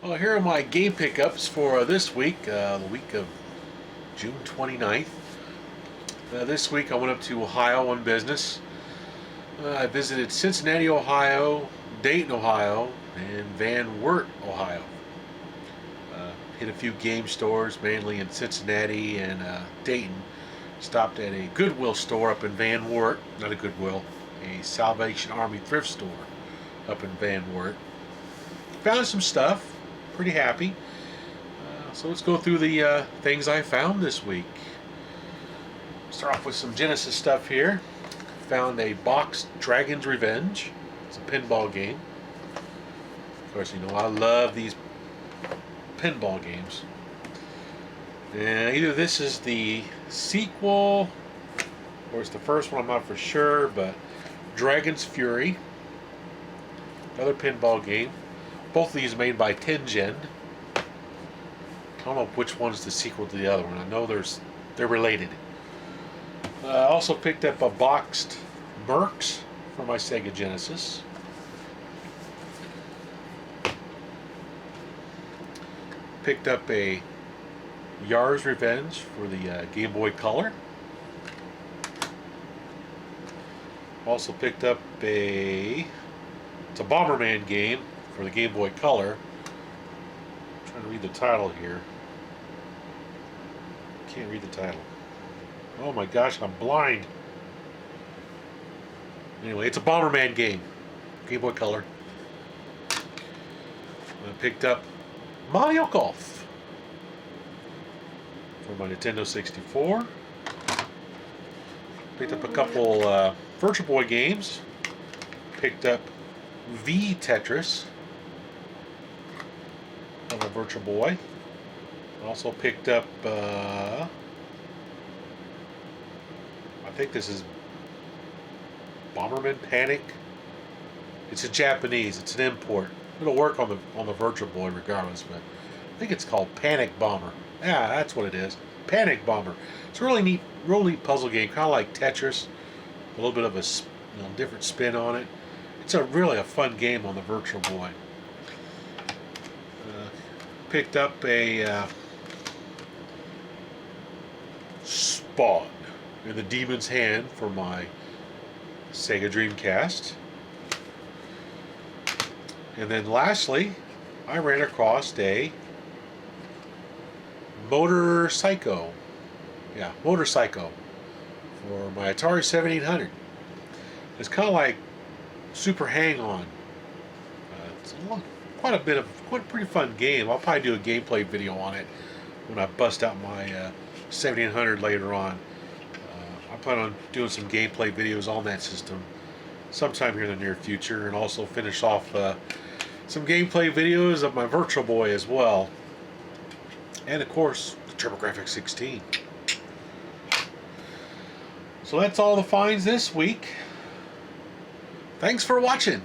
Well, here are my game pickups for this week, the week of June 29th. This week I went up to Ohio on business. I visited Cincinnati, Ohio, Dayton, Ohio, and Van Wert, Ohio. Hit a few game stores, mainly in Cincinnati and Dayton. Stopped at a Goodwill store up in Van Wert, not a Goodwill, a Salvation Army thrift store up in Van Wert. Found some stuff, pretty happy. So let's go through the things I found this week. Start off with some Genesis stuff here. Found a boxed Dragon's Revenge. It's a pinball game. Of course, you know I love these pinball games. And either this is the sequel or it's the first one, I'm not for sure, but Dragon's Fury, another pinball game. Both of these made by Tengen. I don't know which one's the sequel to the other one. I know they're related. I also picked up a boxed Mercs for my Sega Genesis. Picked up a Yar's Revenge for the Game Boy Color. Also picked up it's a Bomberman game for the Game Boy Color. I'm trying to read the title here. Can't read the title. Oh my gosh, I'm blind. Anyway, it's a Bomberman game. Game Boy Color. I picked up Mario Golf for my Nintendo 64. Picked up a couple Virtual Boy games. Picked up V Tetris on a Virtual Boy. Also picked up, I think this is Bomberman Panic. It's in Japanese. It's an import. It'll work on the Virtual Boy regardless, but I think it's called Panic Bomber. Yeah, that's what it is. Panic Bomber. It's a really neat puzzle game, kind of like Tetris. A little bit of a different spin on it. It's really a fun game on the Virtual Boy. Picked up a Spawn in the Demon's Hand for my Sega Dreamcast. And then lastly, I ran across a Motor Psycho. Yeah, Motor Psycho for my Atari 7800. It's kind of like Super Hang-On. It's quite a pretty fun game. I'll probably do a gameplay video on it when I bust out my 7800 later on. I plan on doing some gameplay videos on that system sometime here in the near future, and also finish off some gameplay videos of my Virtual Boy as well, and of course the TurboGrafx 16. So that's all the finds this week. Thanks for watching.